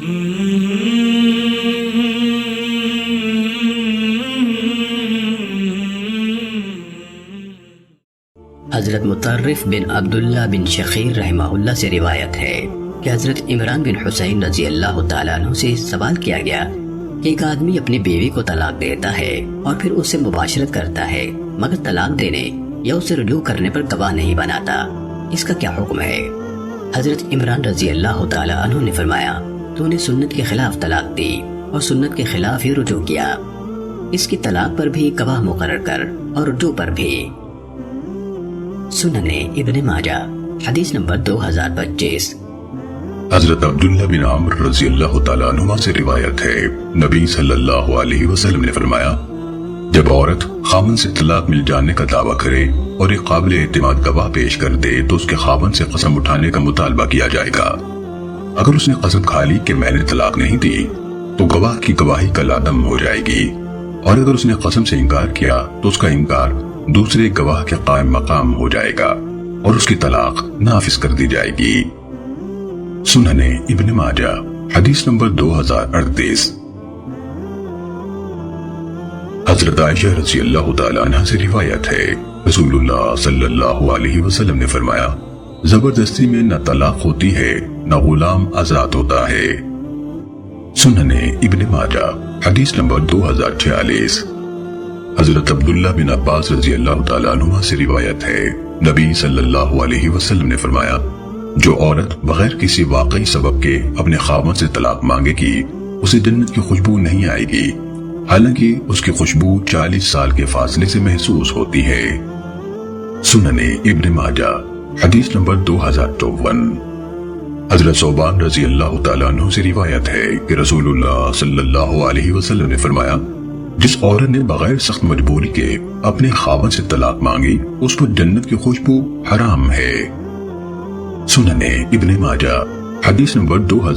حضرت مطرف بن عبداللہ بن شخیر رحمہ اللہ سے روایت ہے کہ حضرت عمران بن حسین رضی اللہ تعالیٰ عنہ سے سوال کیا گیا کہ ایک آدمی اپنی بیوی کو طلاق دیتا ہے اور پھر اس سے مباشرت کرتا ہے مگر طلاق دینے یا اسے رجوع کرنے پر گواہ نہیں بناتا، اس کا کیا حکم ہے؟ حضرت عمران رضی اللہ تعالیٰ عنہ نے فرمایا تو نے سنت کے خلاف طلاق دی اور سنت کے خلاف ہی رجوع کیا، اس کی طلاق پر بھی گواہ مقرر کر اور رجوع پر بھی۔ سننے ابن ماجہ حدیث نمبر 2025۔ حضرت عبداللہ بن عمر رضی اللہ تعالیٰ عنہ سے روایت ہے، نبی صلی اللہ علیہ وسلم نے فرمایا جب عورت خاوند سے طلاق مل جانے کا دعویٰ کرے اور ایک قابل اعتماد گواہ پیش کر دے تو اس کے خاوند سے قسم اٹھانے کا مطالبہ کیا جائے گا۔ اگر اس نے قسم کھا لی کہ میں نے طلاق نہیں دی تو گواہ کی گواہی کل عدم ہو جائے گی، اور اگر اس نے قسم سے انکار کیا تو اس کا انکار دوسرے گواہ کے قائم مقام ہو جائے گا اور اس کی طلاق نافذ کر دی جائے گی۔ سننے ابن ماجہ حدیث نمبر 2038۔ حضرت عائشہ رضی اللہ تعالیٰ عنہ سے روایت ہے، رسول اللہ صلی اللہ علیہ وسلم نے فرمایا زبردستی میں نہ طلاق ہوتی ہے نہ غلام آزاد ہوتا ہے۔ سننے ابن ماجہ حدیث نمبر 2046۔ حضرت عبداللہ بن عباس رضی اللہ تعالیٰ عنہ سے روایت ہے، نبی صلی اللہ علیہ وسلم نے فرمایا جو عورت بغیر کسی واقعی سبب کے اپنے خاوند سے طلاق مانگے گی اسے جنت کی خوشبو نہیں آئے گی، حالانکہ اس کی خوشبو 40 سال کے فاصلے سے محسوس ہوتی ہے۔ سننے ابن ماجہ حدیث نمبر 2054۔ حضرت ثوبان رضی اللہ تعالیٰ عنہ سے روایت ہے کہ رسول اللہ صلی اللہ علیہ وسلم نے فرمایا جس عورت نے بغیر سخت مجبوری کے اپنے خاوند سے طلاق مانگی اس پر جنت کی خوشبو حرام ہے۔ سننے ابن ماجہ حدیث نمبر 2000